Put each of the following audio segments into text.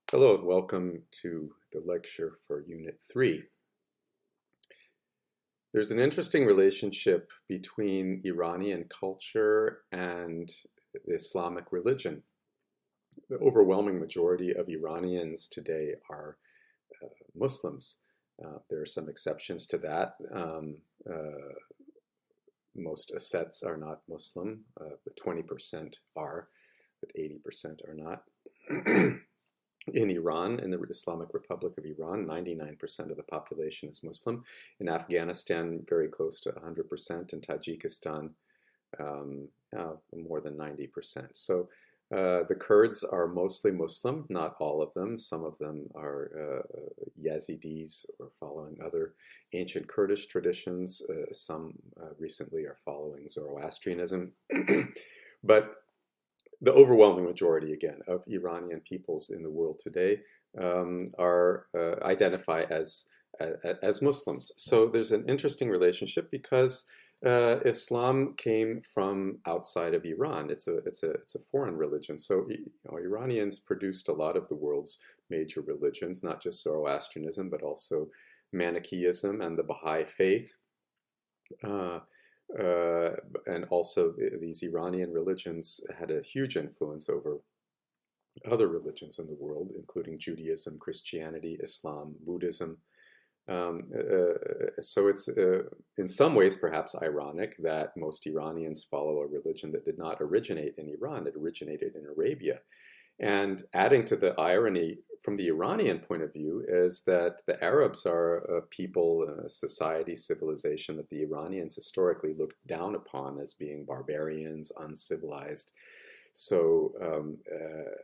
Hello and welcome to the lecture for Unit 3. There's an interesting relationship between Iranian culture and the Islamic religion. The overwhelming majority of Iranians today are Muslims. There are some exceptions to that. Most ascets are not Muslim, but 20% are, but 80% are not. In Iran, in the Islamic Republic of Iran, 99% of the population is Muslim. In Afghanistan, very close to 100%. In Tajikistan, more than 90%. So the Kurds are mostly Muslim, not all of them. Some of them are Yazidis or following other ancient Kurdish traditions. Some recently are following Zoroastrianism. But the overwhelming majority, again, of Iranian peoples in the world today identify as Muslims. So there's an interesting relationship because Islam came from outside of Iran. It's a foreign religion. So Iranians produced a lot of the world's major religions, not just Zoroastrianism, but also Manichaeism and the Baha'i faith. And also these Iranian religions had a huge influence over other religions in the world, including Judaism, Christianity, Islam, Buddhism. So it's in some ways perhaps ironic that most Iranians follow a religion that did not originate in Iran. It originated in Arabia. And adding to the irony from the Iranian point of view is that the Arabs are a people, a society, civilization that the Iranians historically looked down upon as being barbarians, uncivilized. So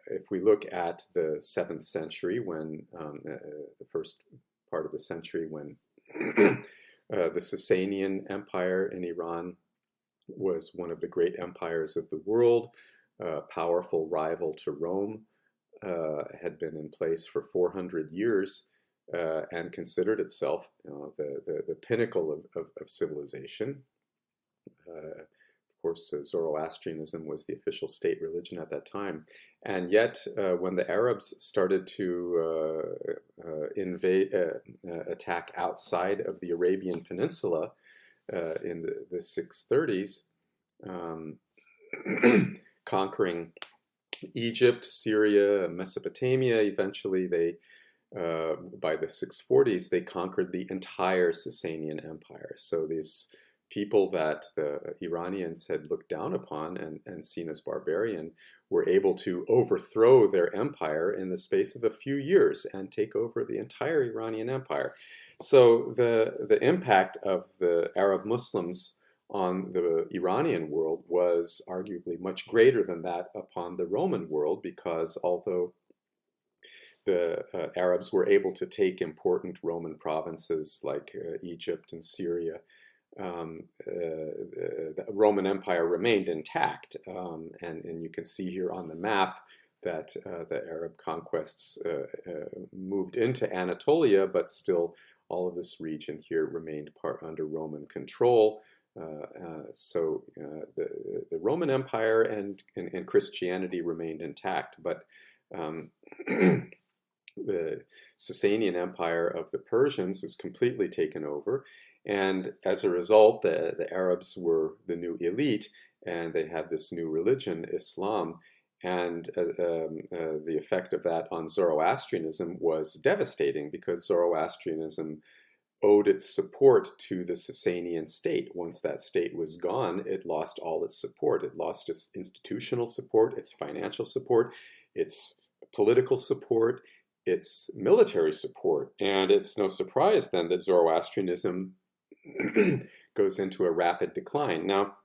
if we look at the 7th century, when the first part of the century, when the Sasanian Empire in Iran was one of the great empires of the world, powerful rival to Rome, had been in place for 400 years and considered itself the pinnacle of civilization. Of course, Zoroastrianism was the official state religion at that time. And yet, when the Arabs started to attack outside of the Arabian Peninsula in the 630s, conquering Egypt, Syria, Mesopotamia. Eventually, by the 640s, they conquered the entire Sasanian Empire. So these people that the Iranians had looked down upon and seen as barbarian were able to overthrow their empire in the space of a few years and take over the entire Iranian Empire. So the impact of the Arab Muslims on the Iranian world was arguably much greater than that upon the Roman world, because although the Arabs were able to take important Roman provinces like Egypt and Syria, the Roman Empire remained intact. And you can see here on the map that the Arab conquests moved into Anatolia, but still all of this region here remained under Roman control. So the Roman Empire and Christianity remained intact, but the Sasanian Empire of the Persians was completely taken over, and as a result, the Arabs were the new elite, and they had this new religion, Islam, and the effect of that on Zoroastrianism was devastating, because Zoroastrianism owed its support to the Sasanian state. Once that state was gone, it lost all its support. It lost its institutional support, its financial support, its political support, its military support. And it's no surprise then that Zoroastrianism goes into a rapid decline. Now,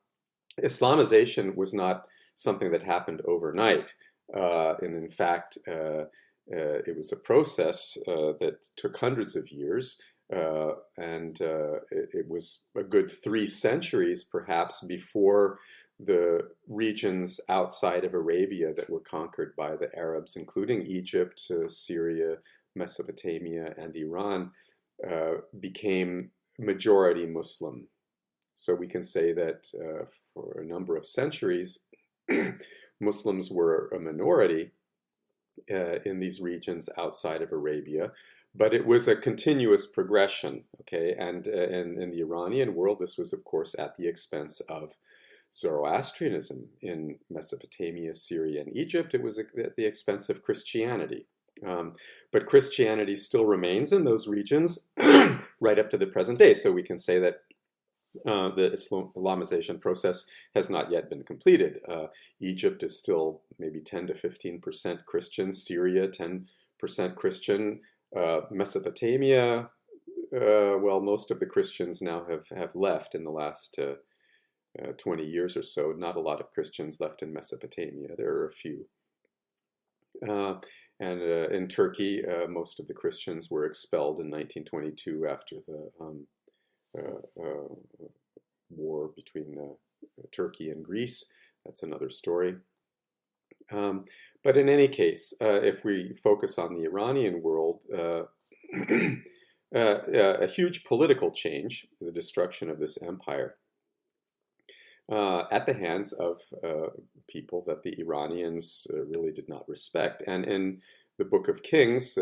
Islamization was not something that happened overnight. And in fact, it was a process that took hundreds of years. And it was a good 3 centuries, perhaps, before the regions outside of Arabia that were conquered by the Arabs, including Egypt, Syria, Mesopotamia, and Iran, became majority Muslim. So we can say that for a number of centuries, Muslims were a minority, in these regions outside of Arabia. But it was a continuous progression, okay? And in the Iranian world, this was, of course, at the expense of Zoroastrianism. In Mesopotamia, Syria, and Egypt, it was at the expense of Christianity. But Christianity still remains in those regions right up to the present day. So we can say that the Islamization process has not yet been completed. Egypt is still maybe 10 to 15% Christian. Syria, 10% Christian. Mesopotamia, well, most of the Christians now have left in the last 20 years or so. Not a lot of Christians left in Mesopotamia. There are a few. And in Turkey, most of the Christians were expelled in 1922 after the war between Turkey and Greece. That's another story. But in any case, if we focus on the Iranian world, a huge political change, the destruction of this empire, at the hands of people that the Iranians really did not respect. And in the Book of Kings,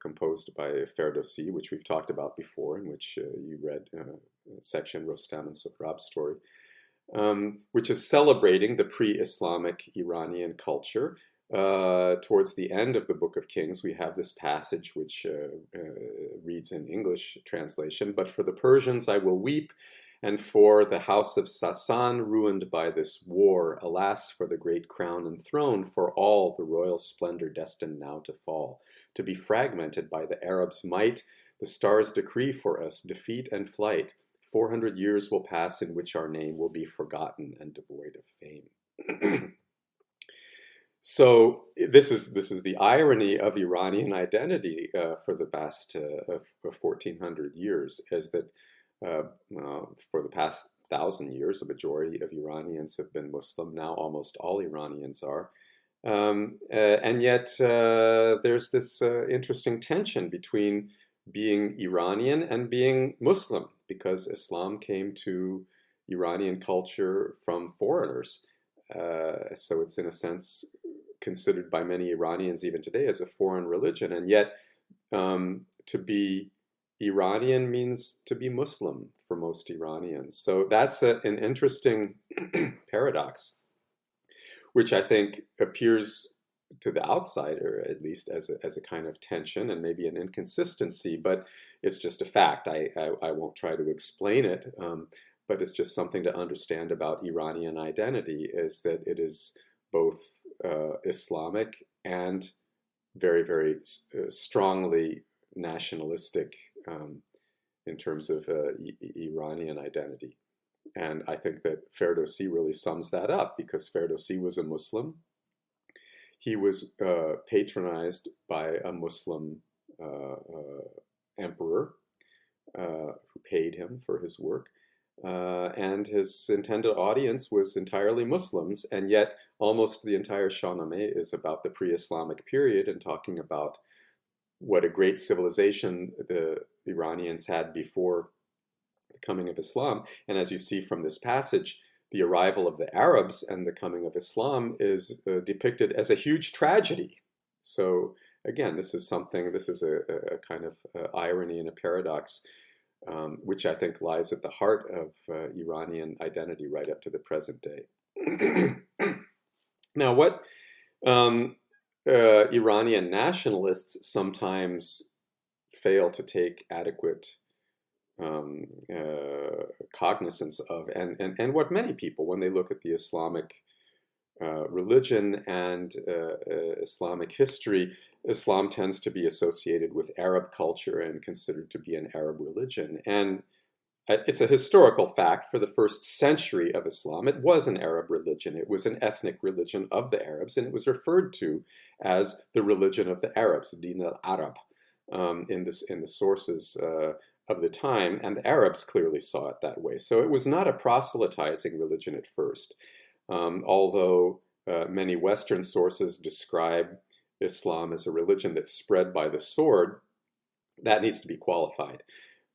composed by Ferdowsi, which we've talked about before, in which you read a section, Rostam and Sohrab's story, which is celebrating the pre-Islamic Iranian culture. Towards the end of the Book of Kings, we have this passage which reads in English translation, "But for the Persians I will weep, and for the house of Sasan ruined by this war, alas for the great crown and throne, for all the royal splendor destined now to fall, to be fragmented by the Arabs' might, the stars decree for us defeat and flight. 400 years will pass in which our name will be forgotten and devoid of fame." So this is the irony of Iranian identity for the past 1400 years, is that for the past 1,000 years, a majority of Iranians have been Muslim. Now almost all Iranians are. And yet there's this interesting tension between being Iranian and being Muslim, because Islam came to Iranian culture from foreigners. So it's in a sense considered by many Iranians even today as a foreign religion. And yet to be Iranian means to be Muslim for most Iranians. So that's an interesting paradox, which I think appears to the outsider, at least, as a kind of tension and maybe an inconsistency, but it's just a fact. I won't try to explain it, but it's just something to understand about Iranian identity, is that it is both Islamic and very, very strongly nationalistic in terms of Iranian identity. And I think that Ferdowsi really sums that up, because Ferdowsi was a Muslim. He was patronized by a Muslim emperor who paid him for his work. And his intended audience was entirely Muslims, and yet almost the entire Shahnameh is about the pre-Islamic period and talking about what a great civilization the Iranians had before the coming of Islam. And as you see from this passage, the arrival of the Arabs and the coming of Islam is depicted as a huge tragedy. So again, this is a kind of irony and a paradox, which I think lies at the heart of Iranian identity right up to the present day. Now, what Iranian nationalists sometimes fail to take adequate cognizance of, and what many people, when they look at the Islamic religion and Islamic history, Islam tends to be associated with Arab culture and considered to be an Arab religion. And it's a historical fact, for the first century of Islam, it was an Arab religion. It was an ethnic religion of the Arabs, and it was referred to as the religion of the Arabs, Din al-Arab, in the sources of the time, and the Arabs clearly saw it that way. So it was not a proselytizing religion at first, although many Western sources describe Islam as a religion that spread by the sword. That needs to be qualified.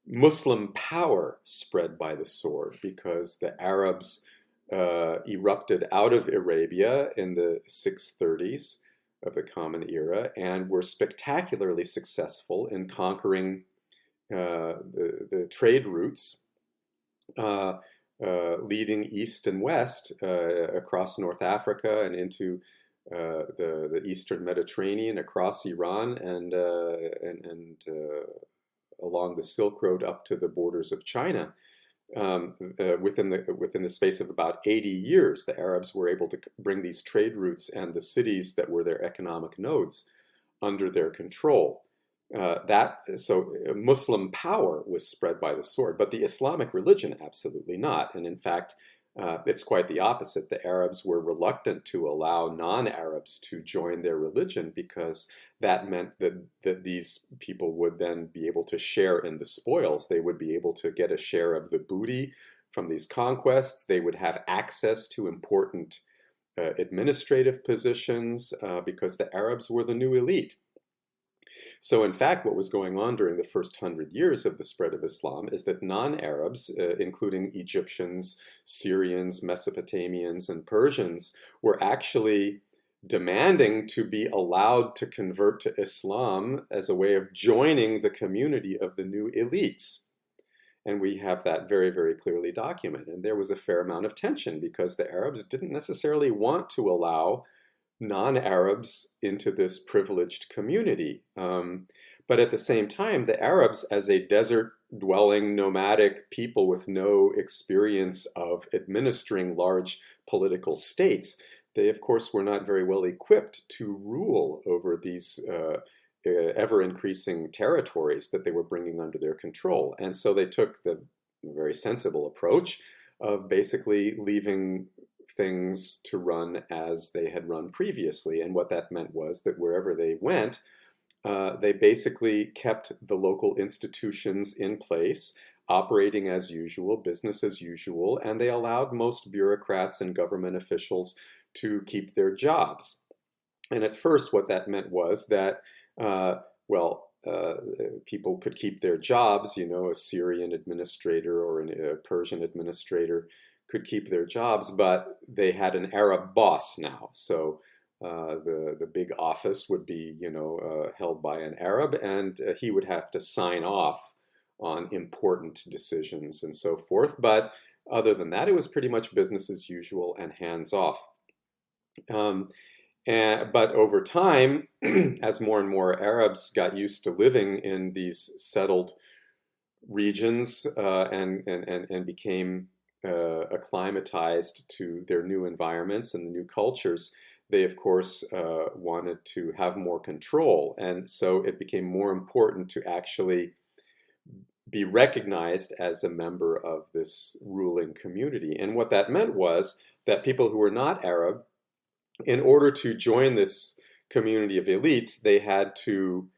Muslim power spread by the sword, because the Arabs erupted out of Arabia in the 630s Common Era, and were spectacularly successful in conquering the trade routes leading east and west across North Africa and into the Eastern Mediterranean, across Iran, and along the Silk Road up to the borders of China. Within the space of about 80 years, the Arabs were able to bring these trade routes and the cities that were their economic nodes under their control. So Muslim power was spread by the sword, but the Islamic religion absolutely not. And in fact, it's quite the opposite. The Arabs were reluctant to allow non-Arabs to join their religion because that meant that these people would then be able to share in the spoils. They would be able to get a share of the booty from these conquests. They would have access to important administrative positions because the Arabs were the new elite. So in fact, what was going on during the first 100 years of the spread of Islam is that non-Arabs, including Egyptians, Syrians, Mesopotamians, and Persians, were actually demanding to be allowed to convert to Islam as a way of joining the community of the new elites. And we have that very, very clearly documented. And there was a fair amount of tension because the Arabs didn't necessarily want to allow non-Arabs into this privileged community. But at the same time, the Arabs, as a desert-dwelling nomadic people with no experience of administering large political states, they, of course, were not very well equipped to rule over these ever-increasing territories that they were bringing under their control. And so they took the very sensible approach of basically leaving things to run as they had run previously. And what that meant was that wherever they went, they basically kept the local institutions in place, operating as usual, business as usual, and they allowed most bureaucrats and government officials to keep their jobs. And at first, what that meant was that, people could keep their jobs, a Syrian administrator or a Persian administrator could keep their jobs, but they had an Arab boss now. So the big office would be, held by an Arab, and he would have to sign off on important decisions and so forth. But other than that, it was pretty much business as usual and hands off. But over time, as more and more Arabs got used to living in these settled regions and became acclimatized to their new environments and the new cultures, they, of course, wanted to have more control. And so it became more important to actually be recognized as a member of this ruling community. And what that meant was that people who were not Arab, in order to join this community of elites, they had to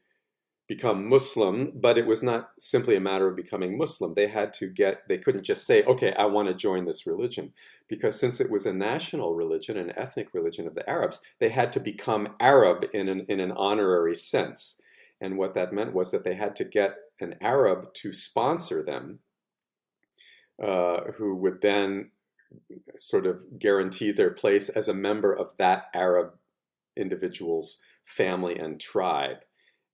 become Muslim, but it was not simply a matter of becoming Muslim. They couldn't just say, okay, I want to join this religion. Because since it was a national religion, an ethnic religion of the Arabs, they had to become Arab in an honorary sense. And what that meant was that they had to get an Arab to sponsor them, who would then sort of guarantee their place as a member of that Arab individual's family and tribe.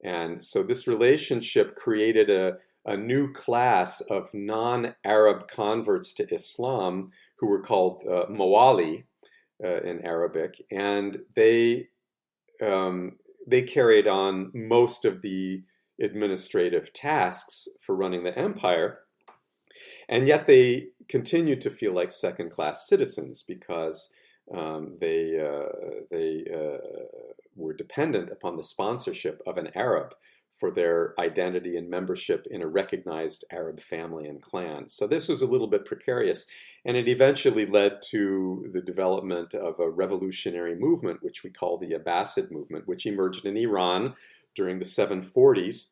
And so this relationship created a new class of non-Arab converts to Islam who were called Mawali in Arabic, and they carried on most of the administrative tasks for running the empire, and yet they continued to feel like second-class citizens because they were dependent upon the sponsorship of an Arab for their identity and membership in a recognized Arab family and clan. So this was a little bit precarious, and it eventually led to the development of a revolutionary movement, which we call the Abbasid movement, which emerged in Iran during the 740s,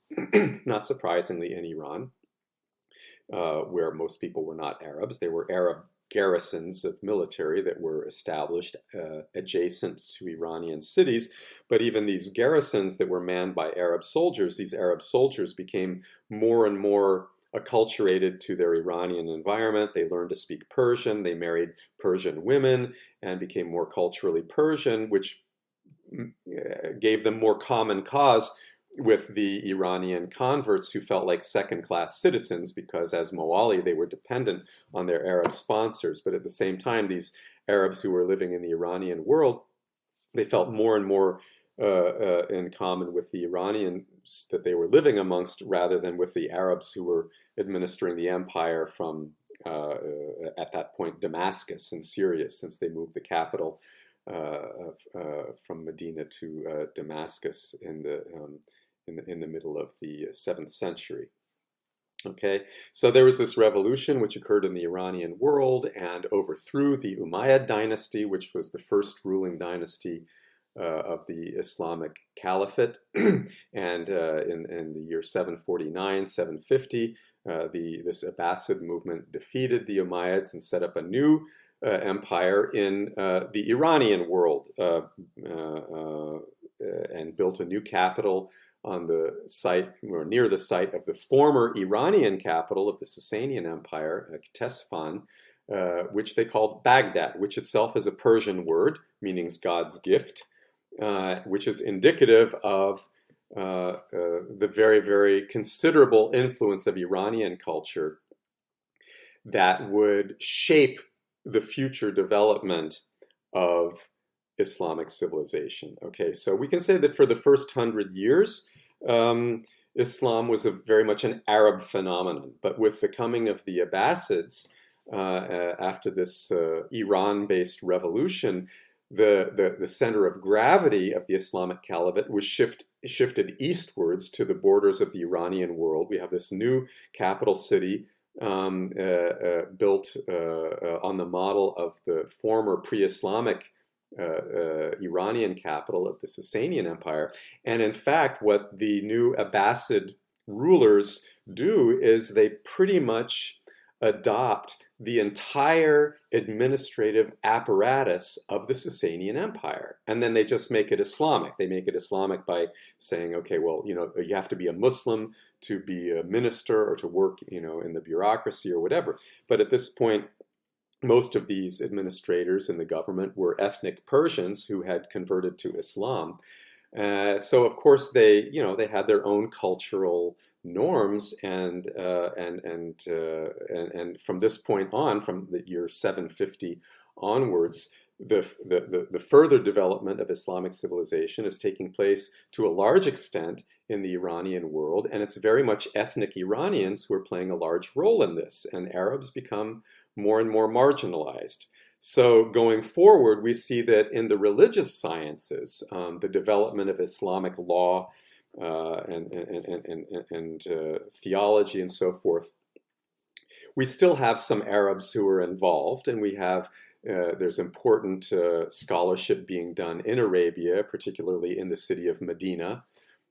not surprisingly in Iran, where most people were not Arabs. They were Arab garrisons of military that were established adjacent to Iranian cities. But even these garrisons that were manned by Arab soldiers, these Arab soldiers became more and more acculturated to their Iranian environment. They learned to speak Persian. They married Persian women and became more culturally Persian, which gave them more common cause with the Iranian converts who felt like second-class citizens because, as Mawali, they were dependent on their Arab sponsors. But at the same time, these Arabs who were living in the Iranian world, they felt more and more in common with the Iranians that they were living amongst rather than with the Arabs who were administering the empire from, at that point, Damascus in Syria, since they moved the capital from Medina to Damascus in the middle of the 7th century. Okay, so there was this revolution which occurred in the Iranian world and overthrew the Umayyad dynasty, which was the first ruling dynasty of the Islamic Caliphate. And in the year 749, 750, this Abbasid movement defeated the Umayyads and set up a new empire in the Iranian world and built a new capital on the site, or near the site of the former Iranian capital of the Sasanian Empire, Ctesiphon, which they called Baghdad, which itself is a Persian word, meaning God's gift, which is indicative of the very, very considerable influence of Iranian culture that would shape the future development of Islamic civilization. Okay, so we can say that for the first 100 years, Islam was very much an Arab phenomenon. But with the coming of the Abbasids, after this Iran-based revolution, the center of gravity of the Islamic Caliphate was shifted eastwards to the borders of the Iranian world. We have this new capital city built on the model of the former pre-Islamic Iranian capital of the Sasanian Empire. And in fact, what the new Abbasid rulers do is they pretty much adopt the entire administrative apparatus of the Sasanian Empire. And then they just make it Islamic. They make it Islamic by saying, okay, well, you have to be a Muslim to be a minister or to work, in the bureaucracy or whatever. But at this point, most of these administrators in the government were ethnic Persians who had converted to Islam. So of course they had their own cultural norms, and from this point on, from the year 750 onwards, the further development of Islamic civilization is taking place to a large extent in the Iranian world, and it's very much ethnic Iranians who are playing a large role in this, and Arabs become more and more marginalized. So going forward, we see that in the religious sciences, the development of Islamic law and theology and so forth, we still have some Arabs who are involved, and we have there's important scholarship being done in Arabia, particularly in the city of Medina,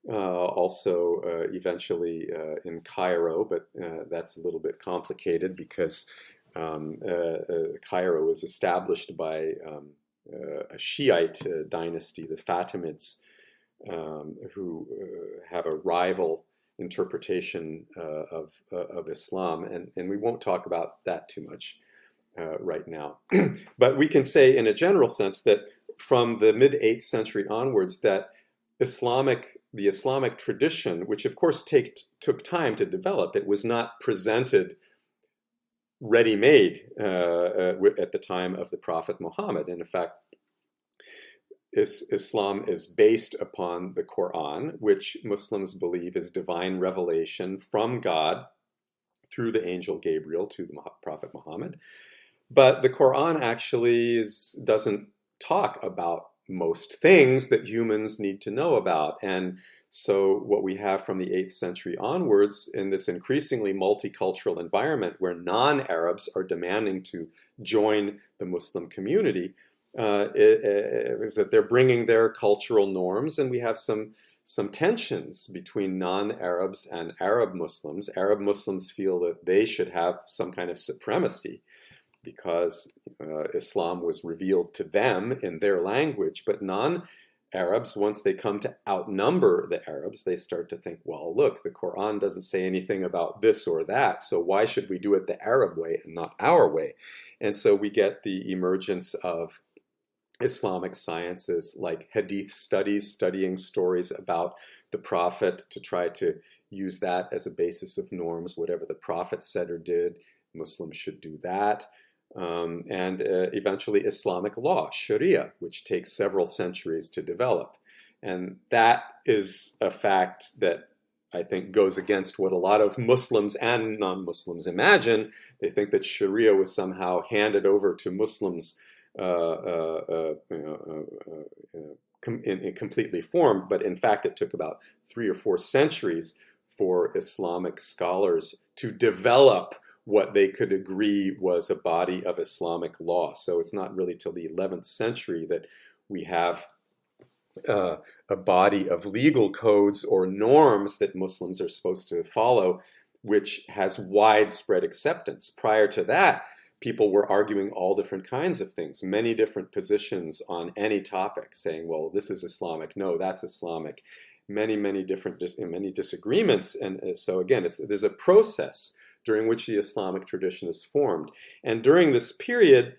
also eventually in Cairo, but that's a little bit complicated because Cairo was established by a Shiite dynasty, the Fatimids, who have a rival interpretation of Islam, and we won't talk about that too much right now. But we can say in a general sense that from the mid-8th century onwards that the Islamic tradition, which of course took time to develop, it was not presented ready-made at the time of the Prophet Muhammad. And in fact, Islam is based upon the Quran, which Muslims believe is divine revelation from God through the angel Gabriel to the Prophet Muhammad. But the Quran actually doesn't talk about most things that humans need to know about. And so what we have from the 8th century onwards in this increasingly multicultural environment where non-Arabs are demanding to join the Muslim community is that they're bringing their cultural norms, and we have some tensions between non-Arabs and Arab Muslims. Arab Muslims feel that they should have some kind of supremacy because Islam was revealed to them in their language. But non-Arabs, once they come to outnumber the Arabs, they start to think, well, look, the Quran doesn't say anything about this or that, so why should we do it the Arab way and not our way? And so we get the emergence of Islamic sciences like hadith studies, studying stories about the Prophet to try to use that as a basis of norms. Whatever the Prophet said or did, Muslims should do that. And eventually Islamic law, Sharia, which takes several centuries to develop. And that is a fact that I think goes against what a lot of Muslims and non-Muslims imagine. They think that Sharia was somehow handed over to Muslims completely formed, but in fact it took about 3 or 4 centuries for Islamic scholars to develop what they could agree was a body of Islamic law. So it's not really till the 11th century that we have a body of legal codes or norms that Muslims are supposed to follow, which has widespread acceptance. Prior to that, people were arguing all different kinds of things, many different positions on any topic, saying, well, this is Islamic, no, that's Islamic, many different many disagreements. And so again, there's a process during which the Islamic tradition is formed. And during this period,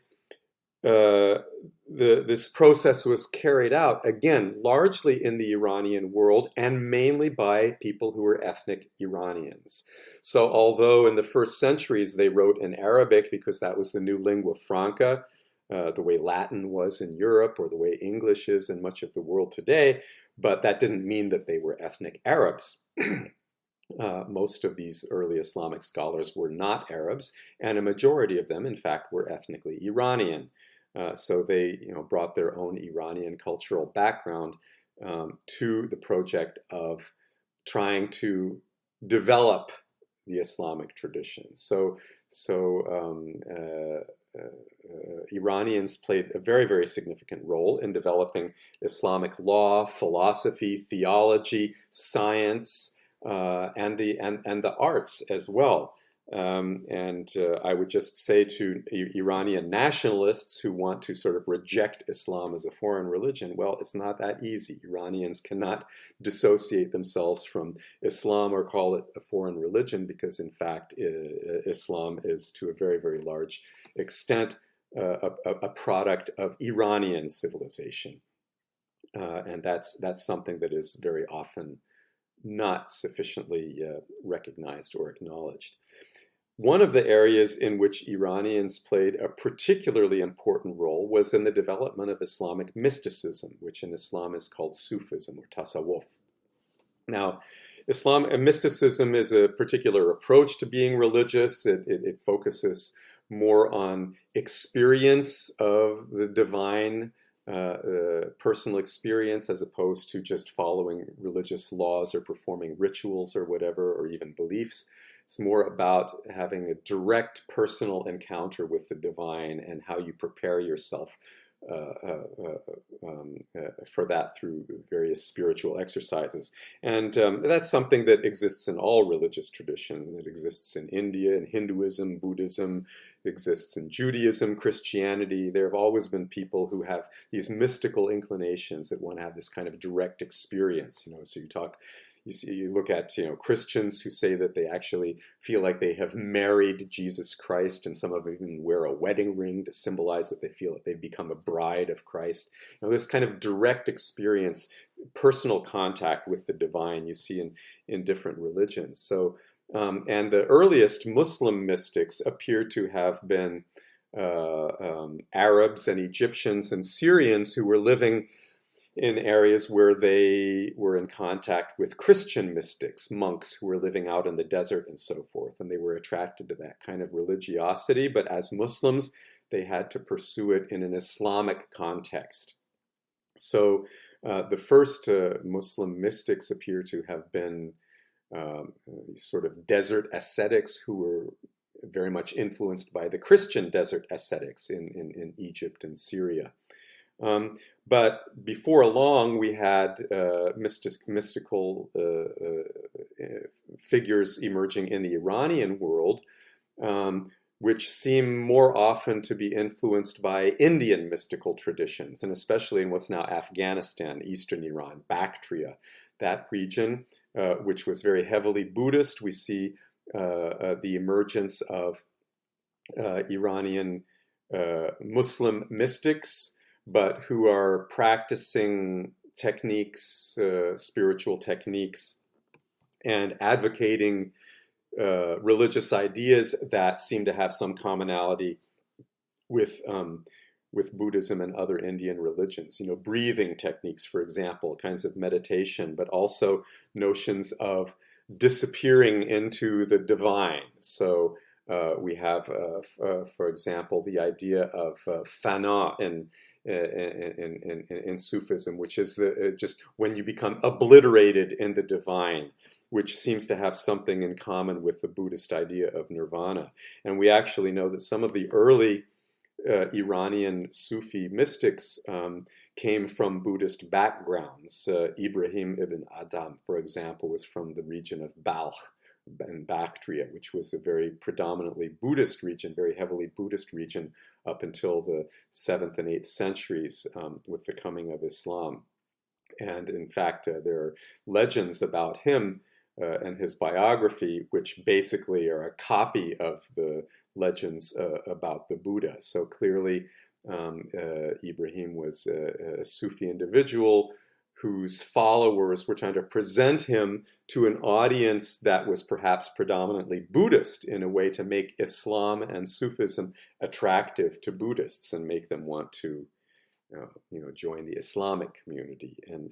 this process was carried out, again, largely in the Iranian world and mainly by people who were ethnic Iranians. So although in the first centuries they wrote in Arabic because that was the new lingua franca, the way Latin was in Europe or the way English is in much of the world today, but that didn't mean that they were ethnic Arabs. Most of these early Islamic scholars were not Arabs, and a majority of them, in fact, were ethnically Iranian. So they, brought their own Iranian cultural background to the project of trying to develop the Islamic tradition. So Iranians played a very significant role in developing Islamic law, philosophy, theology, science, and the arts as well. I would just say to Iranian nationalists who want to sort of reject Islam as a foreign religion, well, it's not that easy. Iranians cannot dissociate themselves from Islam or call it a foreign religion because, in fact, Islam is to a very large extent a product of Iranian civilization. And that's something that is very often not sufficiently recognized or acknowledged. One of the areas in which Iranians played a particularly important role was in the development of Islamic mysticism, which in Islam is called Sufism or Tasawwuf. Now, mysticism is a particular approach to being religious. It focuses more on experience of the divine, personal experience, as opposed to just following religious laws or performing rituals or whatever, or even beliefs. It's more about having a direct personal encounter with the divine and how you prepare yourself for that through various spiritual exercises. And that's something that exists in all religious traditions. It exists in India, in Hinduism, Buddhism, it exists in Judaism, Christianity. There have always been people who have these mystical inclinations that want to have this kind of direct experience. So you look at Christians who say that they actually feel like they have married Jesus Christ, and some of them even wear a wedding ring to symbolize that they feel that they've become a bride of Christ. This kind of direct experience, personal contact with the divine, you see in different religions. So, and the earliest Muslim mystics appear to have been Arabs and Egyptians and Syrians who were living in areas where they were in contact with Christian mystics, monks who were living out in the desert and so forth. And they were attracted to that kind of religiosity. But as Muslims, they had to pursue it in an Islamic context. So the first Muslim mystics appear to have been sort of desert ascetics who were very much influenced by the Christian desert ascetics in Egypt and Syria. But before long, we had mystical figures emerging in the Iranian world, which seem more often to be influenced by Indian mystical traditions, and especially in what's now Afghanistan, Eastern Iran, Bactria, that region, which was very heavily Buddhist. We see the emergence of Iranian Muslim mystics, but who are practicing techniques, spiritual techniques, and advocating religious ideas that seem to have some commonality with Buddhism and other Indian religions. You know, breathing techniques, for example, kinds of meditation, but also notions of disappearing into the divine. So we have, for example, the idea of fana in Sufism, which is just when you become obliterated in the divine, which seems to have something in common with the Buddhist idea of nirvana. And we actually know that some of the early Iranian Sufi mystics came from Buddhist backgrounds. Ibrahim ibn Adam, for example, was from the region of Balkh and Bactria, which was a very predominantly Buddhist region, very heavily Buddhist region up until the 7th and 8th centuries with the coming of Islam. And in fact, there are legends about him and his biography, which basically are a copy of the legends about the Buddha. So clearly, Ibrahim was a Sufi individual whose followers were trying to present him to an audience that was perhaps predominantly Buddhist in a way to make Islam and Sufism attractive to Buddhists and make them want to join the Islamic community and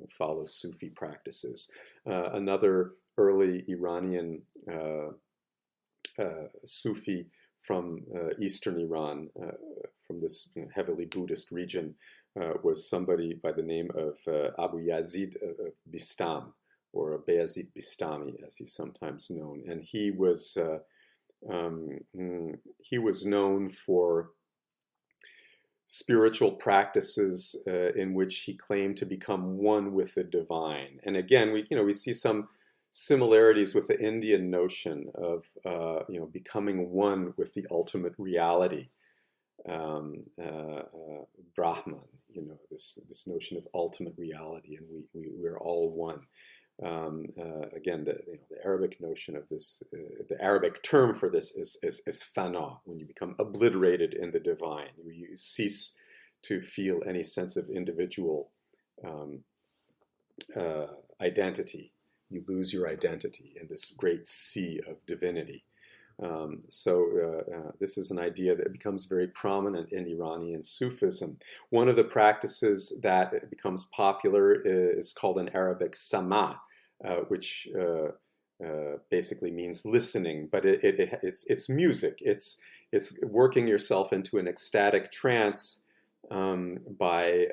follow Sufi practices. Another early Iranian Sufi from Eastern Iran, from this heavily Buddhist region, was somebody by the name of Abu Yazid Bistam, or Bayazid Bistami, as he's sometimes known. And he was known for spiritual practices in which he claimed to become one with the divine. And again, we see some similarities with the Indian notion of becoming one with the ultimate reality, Brahman. This notion of ultimate reality, and we're all one. Again, the Arabic notion of this, the Arabic term for this is fana, when you become obliterated in the divine. You cease to feel any sense of individual identity. You lose your identity in this great sea of divinity. This is an idea that becomes very prominent in Iranian Sufism. One of the practices that becomes popular is called in Arabic sama, which basically means listening, but it's music. It's working yourself into an ecstatic trance by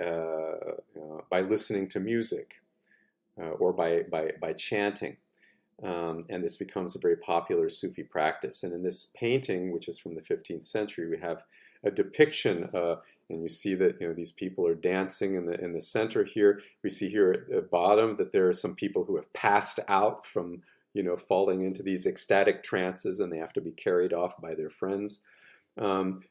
listening to music or by chanting. And this becomes a very popular Sufi practice. And in this painting, which is from the 15th century, we have a depiction, and you see that these people are dancing in the center here. We see here at the bottom that there are some people who have passed out from falling into these ecstatic trances, and they have to be carried off by their friends.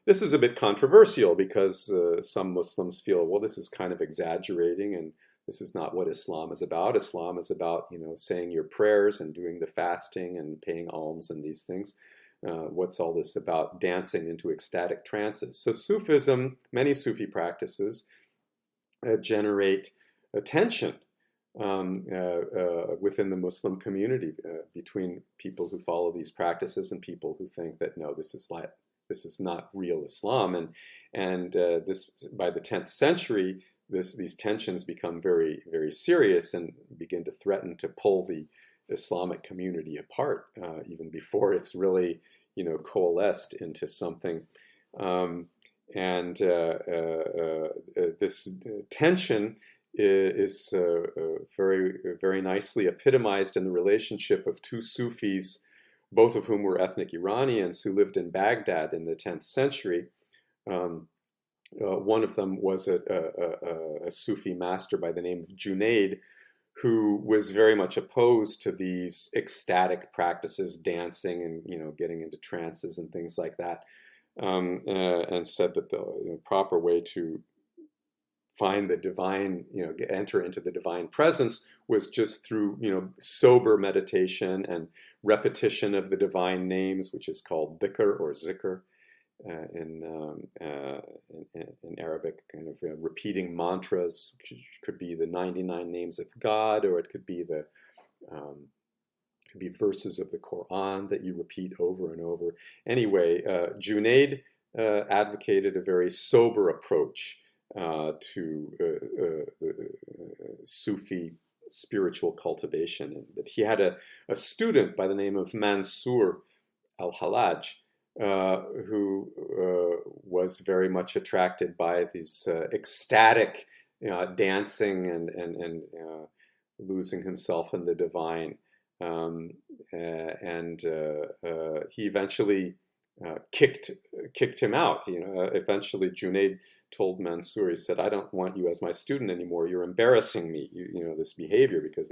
This is a bit controversial because some Muslims feel, well, this is kind of exaggerating, and this is not what Islam is about. Islam is about, saying your prayers and doing the fasting and paying alms and these things. What's all this about dancing into ecstatic trances? So Sufism, many Sufi practices generate a tension within the Muslim community between people who follow these practices and people who think that, no, this is not real Islam. And this, by the 10th century, these tensions become very, very serious and begin to threaten to pull the Islamic community apart, even before it's really, coalesced into something. This tension is very, very nicely epitomized in the relationship of two Sufis, both of whom were ethnic Iranians who lived in Baghdad in the 10th century. One of them was a Sufi master by the name of Junaid, who was very much opposed to these ecstatic practices, dancing and getting into trances and things like that, and said that the proper way to find the divine, enter into the divine presence was just through, sober meditation and repetition of the divine names, which is called dhikr or zikr. in Arabic, kind of repeating mantras. Could be the 99 names of God, or it could be verses of the Quran that you repeat over and over. Anyway, Junaid advocated a very sober approach to Sufi spiritual cultivation. And that he had a student by the name of Mansour Hallaj, who was very much attracted by these ecstatic dancing and losing himself in the divine. He eventually kicked him out. Eventually Junaid told Mansour, he said, "I don't want you as my student anymore. You're embarrassing me, this behavior," because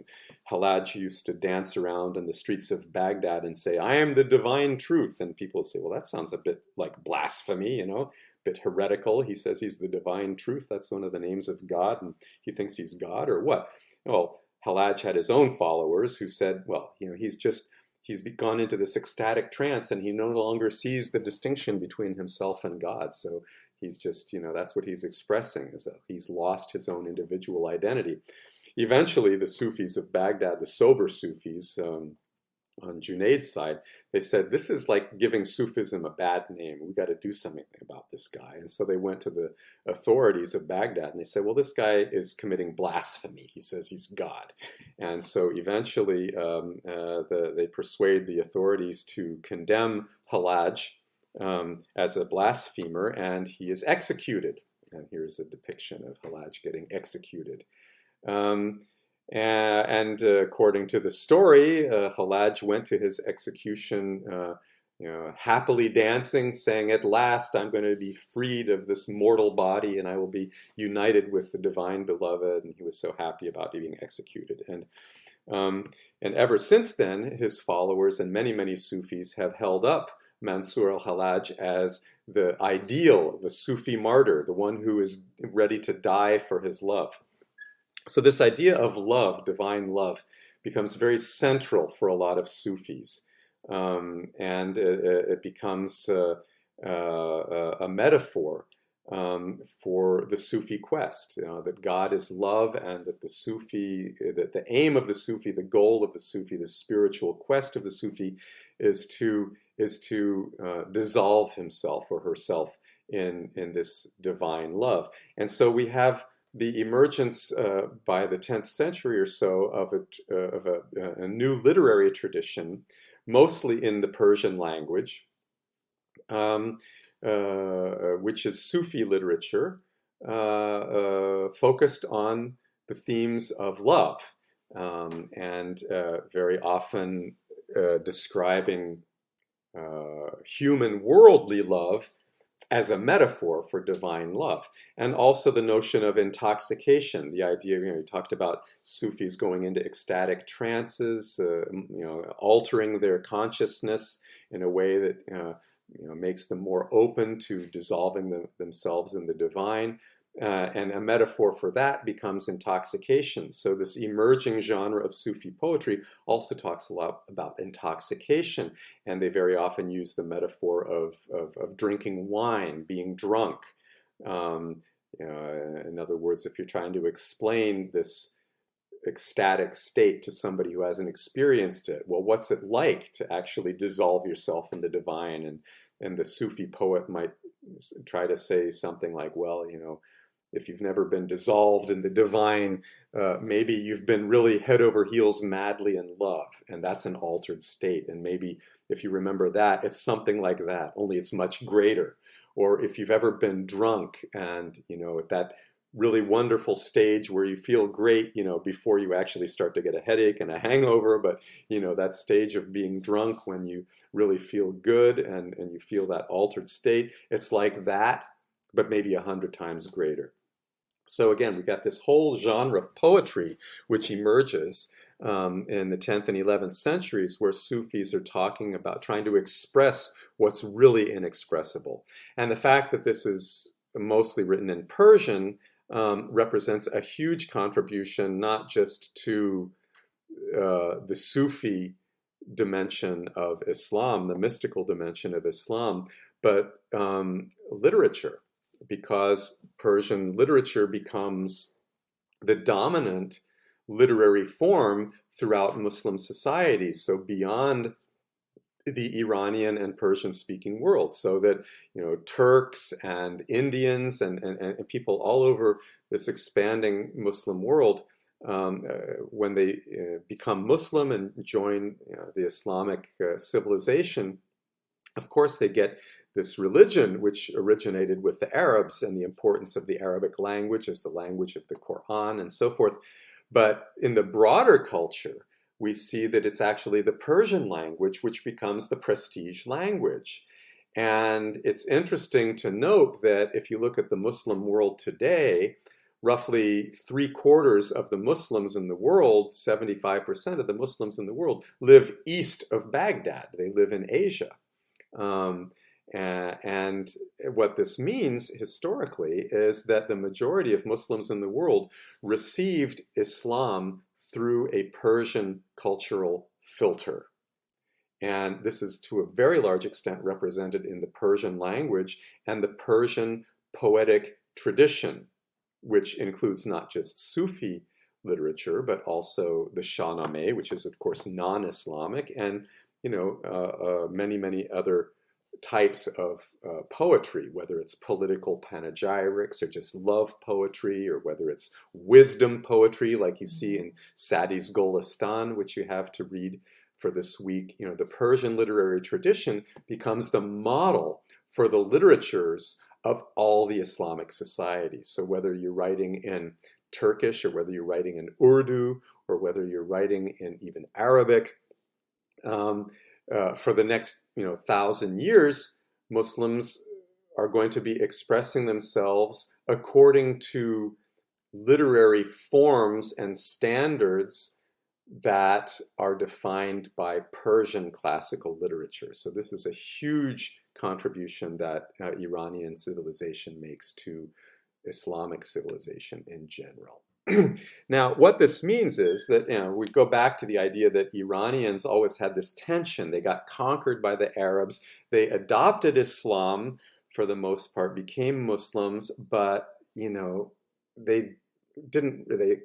Hallaj used to dance around in the streets of Baghdad and say, "I am the divine truth." And people would say, well, that sounds a bit like blasphemy, a bit heretical. He says he's the divine truth. That's one of the names of God, and he thinks he's God, or what? Well, Hallaj had his own followers who said, well, he's gone into this ecstatic trance and he no longer sees the distinction between himself and God. So he's just, that's what he's expressing, is that he's lost his own individual identity. Eventually, the Sufis of Baghdad, the sober Sufis, on Junaid's side, they said, this is like giving Sufism a bad name. We got to do something about this guy. And so they went to the authorities of Baghdad and they said, well, this guy is committing blasphemy. He says he's God. And so eventually they persuade the authorities to condemn Hallaj as a blasphemer, and he is executed. And here's a depiction of Hallaj getting executed. And according to the story, Hallaj went to his execution happily dancing, saying, "At last I'm going to be freed of this mortal body and I will be united with the divine beloved." And he was so happy about being executed. And ever since then, his followers and many, many Sufis have held up Mansour al-Hallaj as the ideal, the Sufi martyr, the one who is ready to die for his love. So this idea of love, divine love, becomes very central for a lot of Sufis. And it becomes a metaphor for the Sufi quest, that God is love, and that the aim of the Sufi, the goal of the Sufi, the spiritual quest of the Sufi is to dissolve himself or herself in this divine love. And so we have the emergence by the 10th century or so of a new literary tradition, mostly in the Persian language, which is Sufi literature, focused on the themes of love, and very often describing human worldly love as a metaphor for divine love. And also the notion of intoxication, the idea, you talked about Sufis going into ecstatic trances, altering their consciousness in a way that makes them more open to dissolving themselves in the divine. And a metaphor for that becomes intoxication. So this emerging genre of Sufi poetry also talks a lot about intoxication, and they very often use the metaphor of drinking wine, being drunk. In other words, if you're trying to explain this ecstatic state to somebody who hasn't experienced it, well, what's it like to actually dissolve yourself in the divine? And the Sufi poet might try to say something like, well, if you've never been dissolved in the divine, maybe you've been really head over heels madly in love, and that's an altered state. And maybe if you remember that, it's something like that, only it's much greater. Or if you've ever been drunk and, at that really wonderful stage where you feel great, before you actually start to get a headache and a hangover, but, that stage of being drunk when you really feel good and you feel that altered state, it's like that, but maybe 100 times greater. So again, we got this whole genre of poetry which emerges in the 10th and 11th centuries, where Sufis are talking about trying to express what's really inexpressible. And the fact that this is mostly written in Persian represents a huge contribution, not just to the Sufi dimension of Islam, the mystical dimension of Islam, but literature, because Persian literature becomes the dominant literary form throughout Muslim societies. So beyond the Iranian and Persian-speaking world, so that Turks and Indians and people all over this expanding Muslim world, when they become Muslim and join the Islamic civilization, of course they get this religion which originated with the Arabs and the importance of the Arabic language as the language of the Quran and so forth. But in the broader culture, we see that it's actually the Persian language which becomes the prestige language. And it's interesting to note that if you look at the Muslim world today, roughly 3/4 of the Muslims in the world, 75% of the Muslims in the world, live east of Baghdad. They live in Asia. And what this means historically is that the majority of Muslims in the world received Islam through a Persian cultural filter. And this is to a very large extent represented in the Persian language and the Persian poetic tradition, which includes not just Sufi literature, but also the Shahnameh, which is of course non-Islamic, and many, many other types of poetry, whether it's political panegyrics or just love poetry, or whether it's wisdom poetry like you see in Sadi's Golistan, which you have to read for this week. The Persian literary tradition becomes the model for the literatures of all the Islamic societies. So whether you're writing in Turkish, or whether you're writing in Urdu, or whether you're writing in even Arabic, for the next 1,000 years, Muslims are going to be expressing themselves according to literary forms and standards that are defined by Persian classical literature. So this is a huge contribution that Iranian civilization makes to Islamic civilization in general. Now, what this means is that we go back to the idea that Iranians always had this tension. They got conquered by the Arabs. They adopted Islam for the most part, became Muslims, but they didn't. They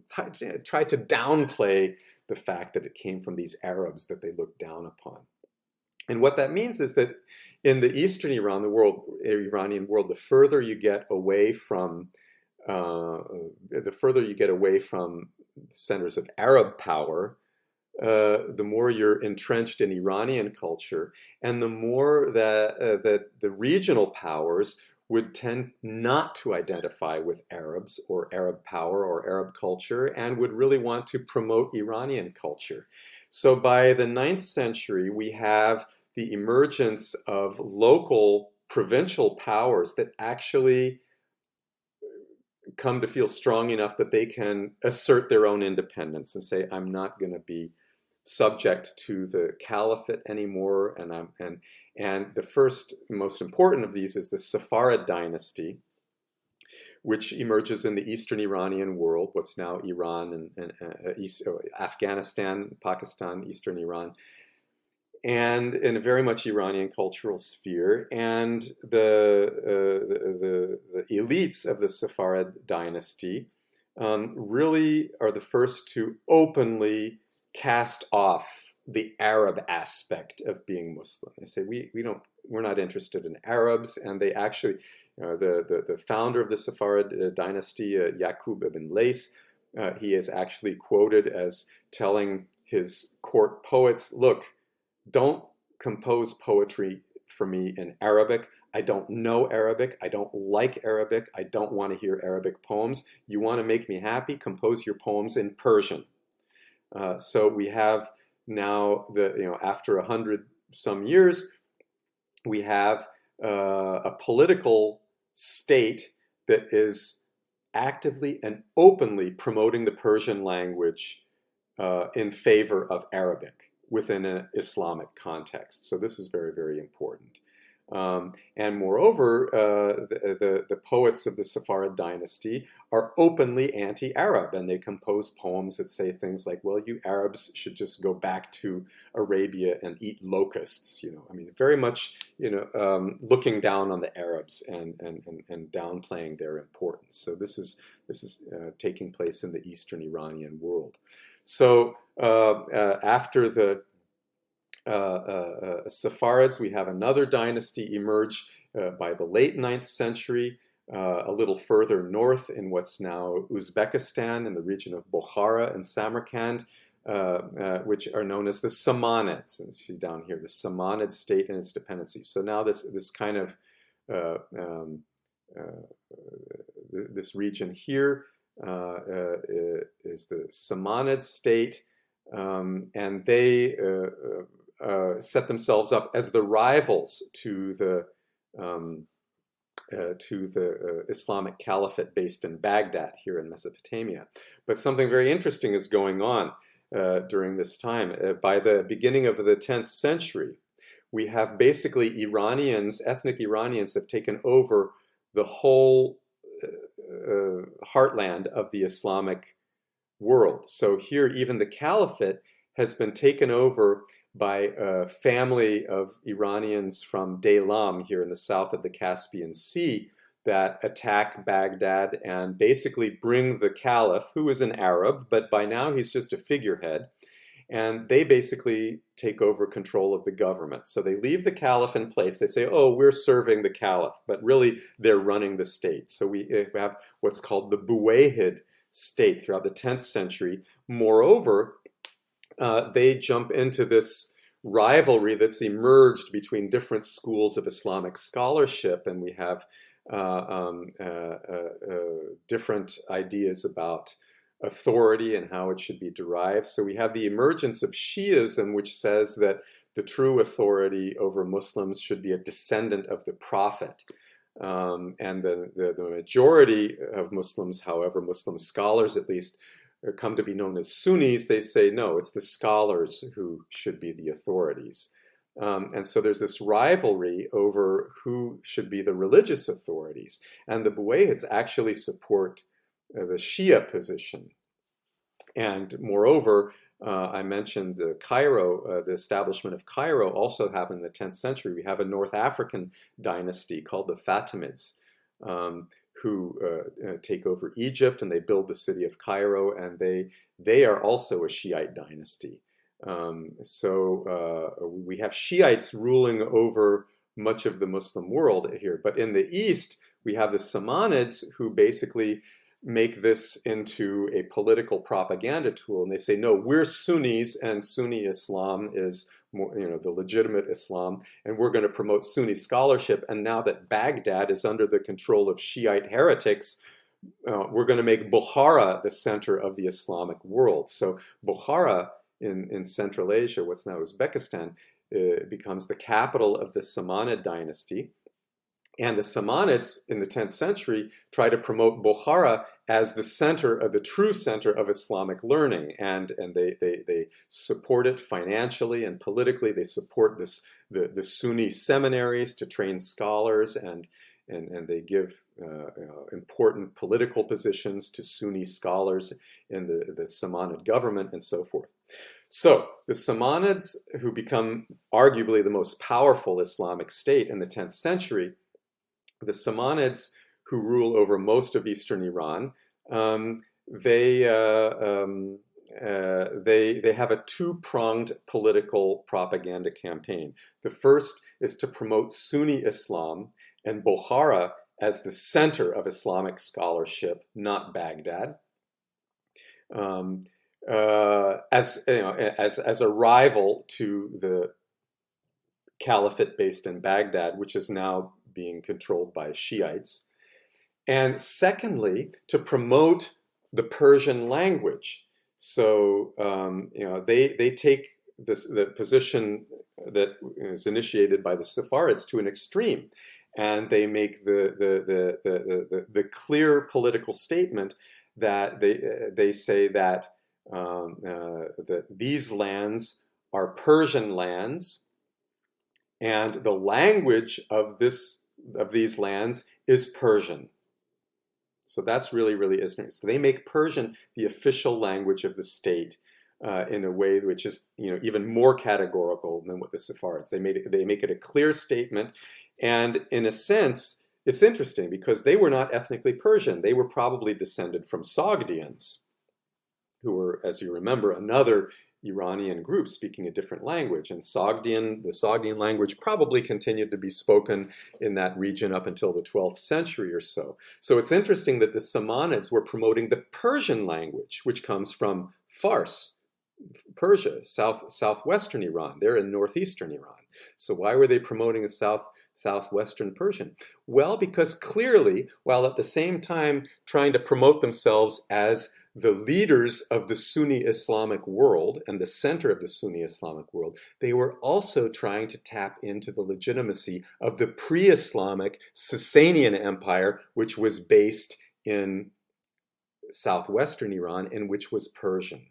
tried to downplay the fact that it came from these Arabs that they looked down upon. And what that means is that in the Eastern Iranian world, the further you get away from centers of Arab power, the more you're entrenched in Iranian culture, and the more that the regional powers would tend not to identify with Arabs or Arab power or Arab culture, and would really want to promote Iranian culture. So by the 9th century, we have the emergence of local provincial powers that actually come to feel strong enough that they can assert their own independence and say, I'm not going to be subject to the caliphate anymore. And the first most important of these is the Safarid dynasty, which emerges in the Eastern Iranian world, what's now Iran and Afghanistan, Pakistan, Eastern Iran, and in a very much Iranian cultural sphere. And the elites of the Safarid dynasty really are the first to openly cast off the Arab aspect of being Muslim. They say we're not interested in Arabs, and they actually, the founder of the Safarid dynasty, Yaqub ibn Lays, he is actually quoted as telling his court poets, look, don't compose poetry for me in Arabic. I don't know Arabic. I don't like Arabic. I don't want to hear Arabic poems. You want to make me happy? Compose your poems in Persian. So we have now, after 100 some years, we have a political state that is actively and openly promoting the Persian language in favor of Arabic within an Islamic context. So this is very, very important. And moreover, the poets of the Safarid dynasty are openly anti-Arab, and they compose poems that say things like, well, you Arabs should just go back to Arabia and eat locusts. I mean, very much, looking down on the Arabs and downplaying their importance. So this is taking place in the Eastern Iranian world. So after the Saffarids, we have another dynasty emerge by the late 9th century, a little further north in what's now Uzbekistan, in the region of Bukhara and Samarkand, which are known as the Samanids. And you see down here, the Samanid state and its dependency. So now this kind of this region here is the Samanid state, and they set themselves up as the rivals to the Islamic Caliphate based in Baghdad here in Mesopotamia. But something very interesting is going on during this time. By the beginning of the 10th century, we have basically Iranians, ethnic Iranians, have taken over the whole heartland of the Islamic world. So here, even the Caliphate has been taken over by a family of Iranians from Daylam here in the south of the Caspian Sea that attack Baghdad and basically bring the Caliph, who is an Arab, but by now he's just a figurehead, and they basically take over control of the government. So they leave the Caliph in place. They say, oh, we're serving the Caliph, but really they're running the state. So we have what's called the Buwayhid state throughout the 10th century. Moreover, they jump into this rivalry that's emerged between different schools of Islamic scholarship, and we have different ideas about authority and how it should be derived. So we have the emergence of Shiism, which says that the true authority over Muslims should be a descendant of the Prophet. And the majority of Muslims, however, Muslim scholars at least, come to be known as Sunnis. They say, no, it's the scholars who should be the authorities. And so there's this rivalry over who should be the religious authorities. And the Buwayhids actually support the Shia position. And moreover, I mentioned Cairo, the establishment of Cairo also happened in the 10th century. We have a North African dynasty called the Fatimids, who take over Egypt, and they build the city of Cairo, and they are also a Shiite dynasty. So we have Shiites ruling over much of the Muslim world here. But in the East, we have the Samanids, who basically make this into a political propaganda tool. And they say, no, we're Sunnis, and Sunni Islam is more, the legitimate Islam, and we're going to promote Sunni scholarship. And now that Baghdad is under the control of Shiite heretics, we're going to make Bukhara the center of the Islamic world. So Bukhara in Central Asia, what's now Uzbekistan, becomes the capital of the Samanid dynasty. And the Samanids in the 10th century try to promote Bukhara as the center of the true center of Islamic learning, and they support it financially and politically. They support the Sunni seminaries to train scholars, and they give important political positions to Sunni scholars in the Samanid government and so forth. So the Samanids, who become arguably the most powerful Islamic state in the 10th century, the Samanids, who rule over most of eastern Iran, they have a two-pronged political propaganda campaign. The first is to promote Sunni Islam and Bukhara as the center of Islamic scholarship, not Baghdad, as a rival to the caliphate based in Baghdad, which is now being controlled by Shiites. And secondly, to promote the Persian language. So, they take the position that is initiated by the Saffarids to an extreme, and they make the clear political statement that they say that these lands are Persian lands, And the language of these lands is Persian. So that's really, really interesting. So they make Persian the official language of the state in a way which is, even more categorical than what the Sephardists. They make it a clear statement, and in a sense, it's interesting because they were not ethnically Persian. They were probably descended from Sogdians, who were, as you remember, another Iranian group speaking a different language. And the Sogdian language probably continued to be spoken in that region up until the 12th century or so. So it's interesting that the Samanids were promoting the Persian language, which comes from Fars, Persia, southwestern Iran. They're in northeastern Iran. So why were they promoting a southwestern Persian? Well, because clearly, while at the same time trying to promote themselves as the leaders of the Sunni Islamic world and the center of the Sunni Islamic world, they were also trying to tap into the legitimacy of the pre-Islamic Sasanian Empire, which was based in southwestern Iran and which was Persian.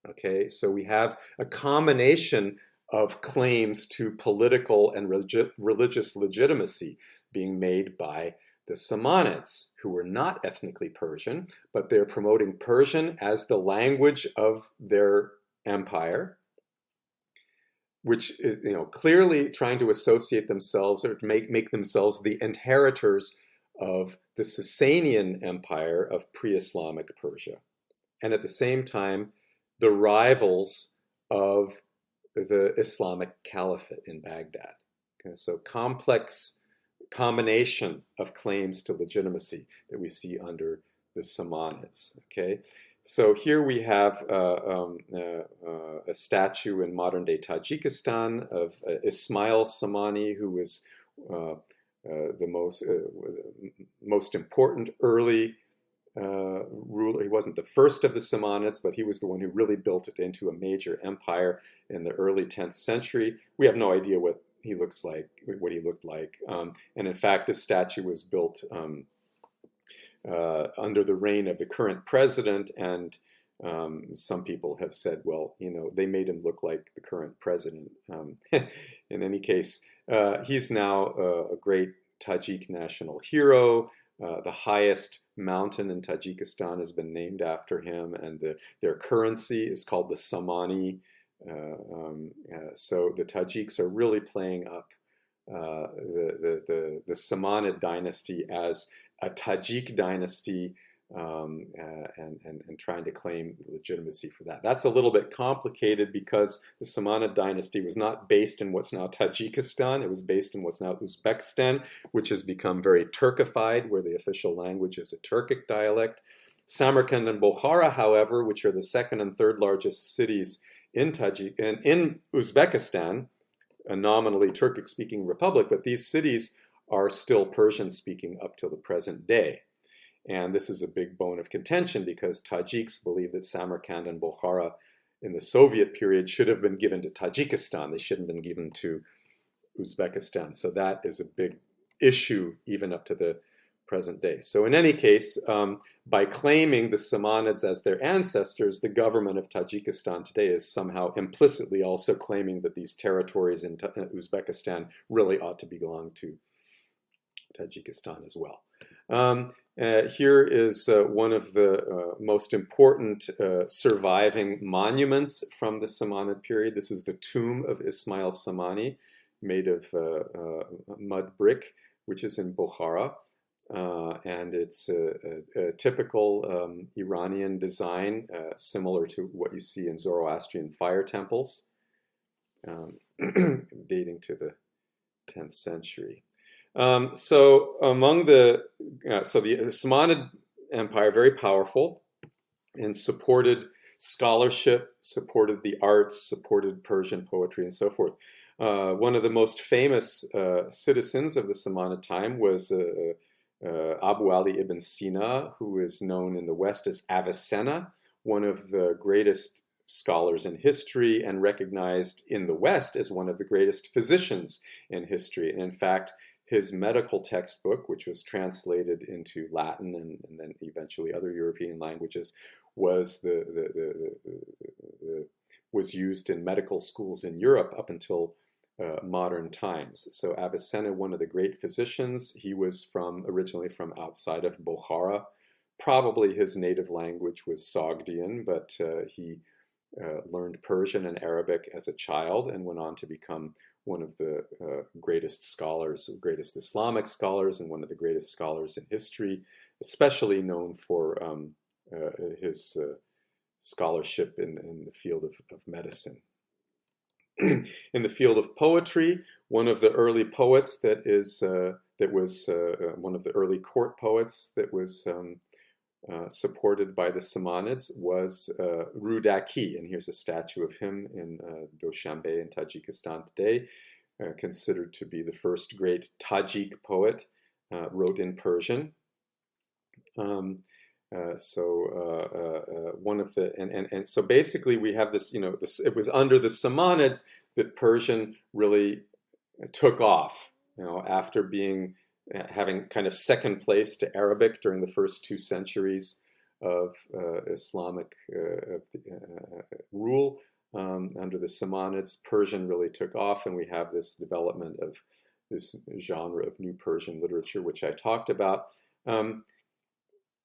Okay, so we have a combination of claims to political and religious legitimacy being made by the Samanids, who were not ethnically Persian, but they're promoting Persian as the language of their empire, which is, clearly trying to associate themselves or to make themselves the inheritors of the Sasanian Empire of pre-Islamic Persia, and at the same time, the rivals of the Islamic Caliphate in Baghdad. Okay, so complex combination of claims to legitimacy that we see under the Samanids. Okay, so here we have a statue in modern-day Tajikistan of Ismail Samani, who was the most important early ruler. He wasn't the first of the Samanids, but he was the one who really built it into a major empire in the early 10th century. We have no idea what he looked like. And in fact, this statue was built under the reign of the current president, and some people have said, well, they made him look like the current president. In any case, he's now a great Tajik national hero. The highest mountain in Tajikistan has been named after him, and their currency is called the Samani. So the Tajiks are really playing up the Samanid dynasty as a Tajik dynasty, and trying to claim legitimacy for that. That's a little bit complicated because the Samanid dynasty was not based in what's now Tajikistan. It was based in what's now Uzbekistan, which has become very Turkified, where the official language is a Turkic dialect. Samarkand and Bukhara, however, which are the second and third largest cities in Uzbekistan, a nominally Turkic-speaking republic, but these cities are still Persian-speaking up till the present day. And this is a big bone of contention because Tajiks believe that Samarkand and Bukhara in the Soviet period should have been given to Tajikistan. They shouldn't have been given to Uzbekistan. So that is a big issue even up to the present day. So in any case, by claiming the Samanids as their ancestors, the government of Tajikistan today is somehow implicitly also claiming that these territories in Uzbekistan really ought to belong to Tajikistan as well. Here is one of the most important surviving monuments from the Samanid period. This is the tomb of Ismail Samani, made of mud brick, which is in Bukhara. And it's a typical Iranian design, similar to what you see in Zoroastrian fire temples, dating to the 10th century. So the Samanid Empire, very powerful, and supported scholarship, supported the arts, supported Persian poetry, and so forth. One of the most famous citizens of the Samanid time was Abu Ali ibn Sina, who is known in the West as Avicenna, one of the greatest scholars in history and recognized in the West as one of the greatest physicians in history. And in fact, his medical textbook, which was translated into Latin and then eventually other European languages, was was used in medical schools in Europe up until modern times. So Avicenna, one of the great physicians, he was originally from outside of Bukhara. Probably his native language was Sogdian, but he learned Persian and Arabic as a child and went on to become one of the greatest scholars, greatest Islamic scholars, and one of the greatest scholars in history, especially known for his scholarship in the field of medicine. In the field of poetry, one of the early poets that was one of the early court poets that was supported by the Samanids was Rudaki, and here's a statue of him in Dushanbe in Tajikistan today, considered to be the first great Tajik poet, wrote in Persian. One of the and so basically we have this, it was under the Samanids that Persian really took off, after having kind of second place to Arabic during the first 2 centuries of Islamic rule. Under the Samanids, Persian really took off, and we have this development of this genre of New Persian literature, which I talked about.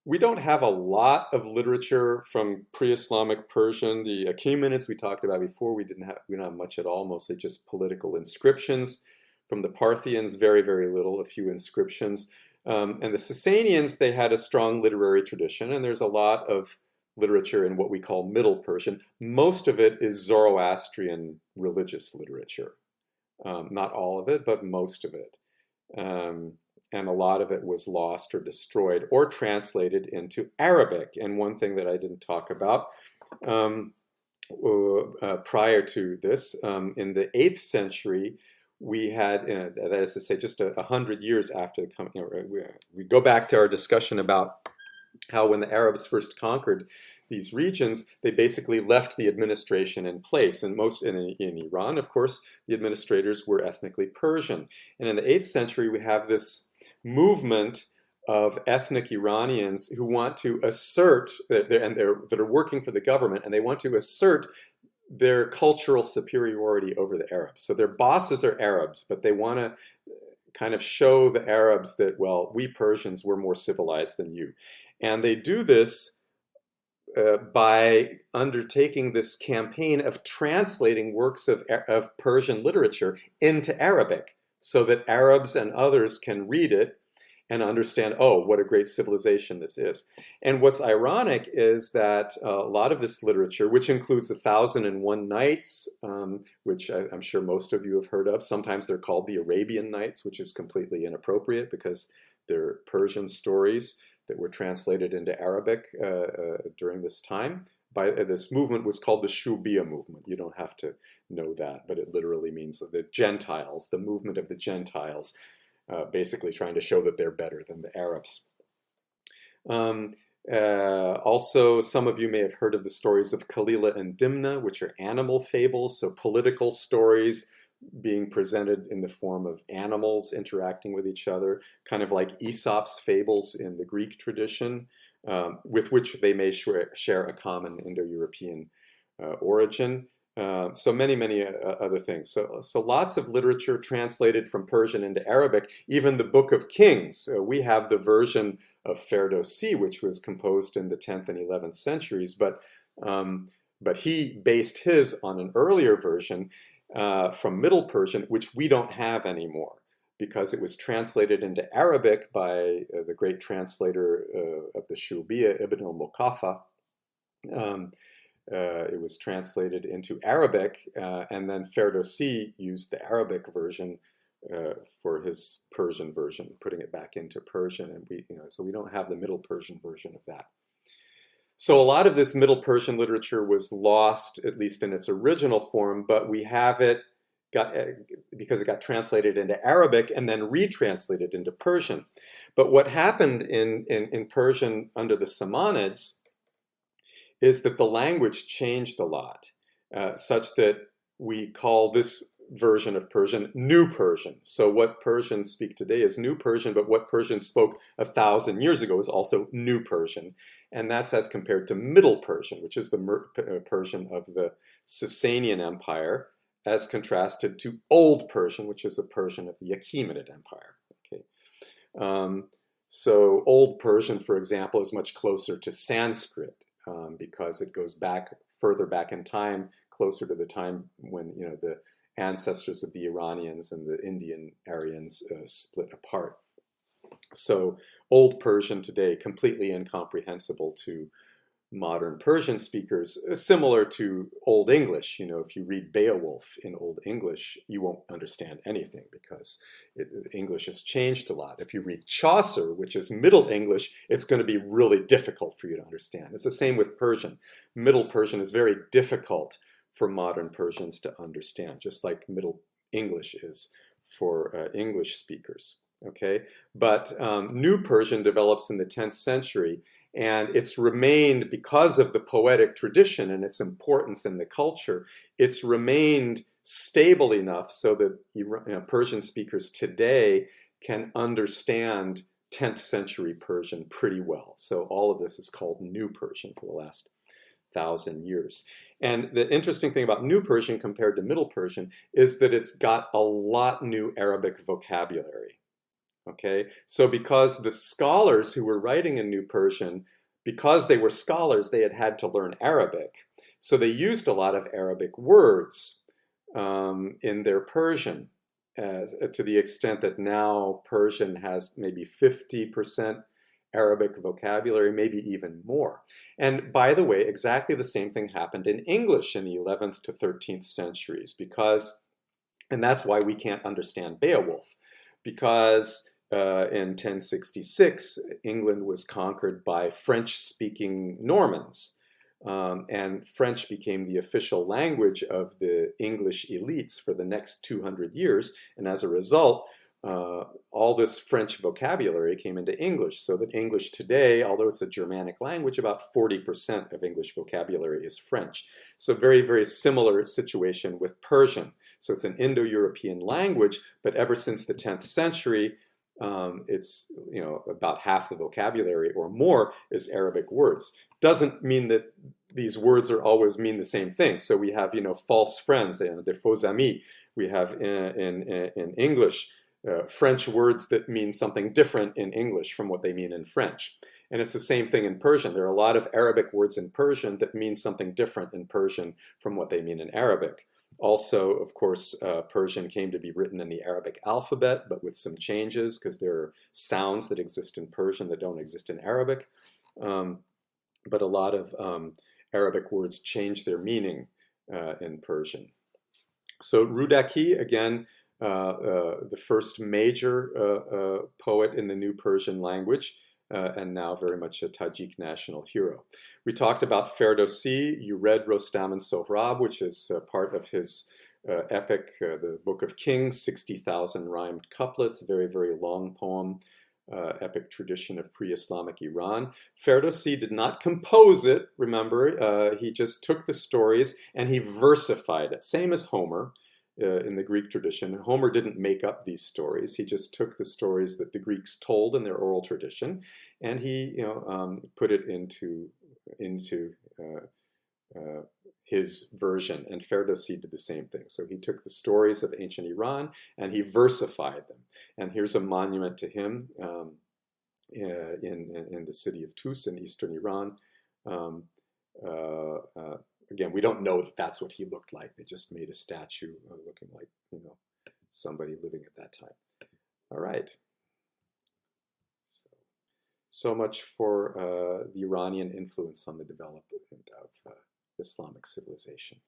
We don't have a lot of literature from pre-Islamic Persian. The Achaemenids we talked about before, we don't have much at all, mostly just political inscriptions. From the Parthians, very, very little, a few inscriptions. And the Sasanians, they had a strong literary tradition, and there's a lot of literature in what we call Middle Persian. Most of it is Zoroastrian religious literature. Not all of it, but most of it. And a lot of it was lost or destroyed or translated into Arabic. And one thing that I didn't talk about prior to this, in the 8th century, we had, that is to say, just 100 years after the coming, we go back to our discussion about how when the Arabs first conquered these regions, they basically left the administration in place. And in Iran, of course, the administrators were ethnically Persian. And in the 8th century, we have this movement of ethnic Iranians who want to assert that are working for the government, and they want to assert their cultural superiority over the Arabs. So their bosses are Arabs, but they want to kind of show the Arabs that, well, we Persians were more civilized than you. And they do this by undertaking this campaign of translating works of Persian literature into Arabic so that Arabs and others can read it and understand, oh, what a great civilization this is. And what's ironic is that a lot of this literature, which includes 1001 Nights, which I'm sure most of you have heard of. Sometimes they're called the Arabian Nights, which is completely inappropriate because they're Persian stories that were translated into Arabic during this time. This movement was called the Shubiya movement. You don't have to know that, but it literally means the Gentiles, the movement of the Gentiles, basically trying to show that they're better than the Arabs. Also, some of you may have heard of the stories of Kalila and Dimna, which are animal fables, so political stories being presented in the form of animals interacting with each other, kind of like Aesop's fables in the Greek tradition, with which they may share a common Indo-European origin. So many other things. So lots of literature translated from Persian into Arabic. Even the Book of Kings. We have the version of Ferdowsi, which was composed in the 10th and 11th centuries, but he based his on an earlier version from Middle Persian, which we don't have anymore because it was translated into Arabic by the great translator of the Shubiya, Ibn al-Muqaffa. It was translated into Arabic, and then Ferdowsi used the Arabic version for his Persian version, putting it back into Persian, and so we don't have the Middle Persian version of that. So a lot of this Middle Persian literature was lost, at least in its original form, but we have it because it got translated into Arabic and then retranslated into Persian. But what happened in Persian under the Samanids is that the language changed a lot, such that we call this version of Persian New Persian. So what Persians speak today is New Persian, but what Persians spoke 1,000 years ago is also New Persian. And that's as compared to Middle Persian, which is the Persian of the Sasanian Empire, as contrasted to Old Persian, which is a Persian of the Achaemenid Empire. Okay. So Old Persian, for example, is much closer to Sanskrit because it goes back further back in time, closer to the time when the ancestors of the Iranians and the Indian Aryans split apart. So Old Persian today, completely incomprehensible to modern Persian speakers, similar to Old English. If you read Beowulf in Old English, you won't understand anything because English has changed a lot. If you read Chaucer, which is Middle English, it's going to be really difficult for you to understand. It's the same with Persian. Middle Persian is very difficult for modern Persians to understand, just like Middle English is for English speakers. Okay, but New Persian develops in the 10th century, and it's remained, because of the poetic tradition and its importance in the culture, it's remained stable enough so that Persian speakers today can understand 10th century Persian pretty well. So all of this is called New Persian for the last 1,000 years. And the interesting thing about New Persian compared to Middle Persian is that it's got a lot new Arabic vocabulary. Okay, so because the scholars who were writing in New Persian, because they were scholars, they had to learn Arabic. So they used a lot of Arabic words in their Persian, to the extent that now Persian has maybe 50% Arabic vocabulary, maybe even more. And by the way, exactly the same thing happened in English in the 11th to 13th centuries, and that's why we can't understand Beowulf, because in 1066, England was conquered by French-speaking Normans, and French became the official language of the English elites for the next 200 years, and as a result, all this French vocabulary came into English, so that English today, although it's a Germanic language, about 40% of English vocabulary is French. So very, very similar situation with Persian. So it's an Indo-European language, but ever since the 10th century, it's about half the vocabulary or more is Arabic words. Doesn't mean that these words are always mean the same thing. So we have false friends, des faux amis. We have in English French words that mean something different in English from what they mean in French. And it's the same thing in Persian. There are a lot of Arabic words in Persian that mean something different in Persian from what they mean in Arabic. Also, of course, Persian came to be written in the Arabic alphabet, but with some changes, because there are sounds that exist in Persian that don't exist in Arabic. But a lot of Arabic words change their meaning in Persian. So Rudaki, again, the first major poet in the New Persian language, and now very much a Tajik national hero. We talked about Ferdowsi. You read Rostam and Sohrab, which is part of his epic, the Book of Kings, 60,000 rhymed couplets, very, very long poem, epic tradition of pre-Islamic Iran. Ferdowsi did not compose it, remember. He just took the stories and he versified it, same as Homer. In the Greek tradition. Homer didn't make up these stories. He just took the stories that the Greeks told in their oral tradition, and he, put it into his version. And Ferdowsi did the same thing. So he took the stories of ancient Iran and he versified them. And here's a monument to him in the city of Tus in eastern Iran. Again, we don't know that that's what he looked like. They just made a statue looking like, somebody living at that time. All right. So much for the Iranian influence on the development of Islamic civilization.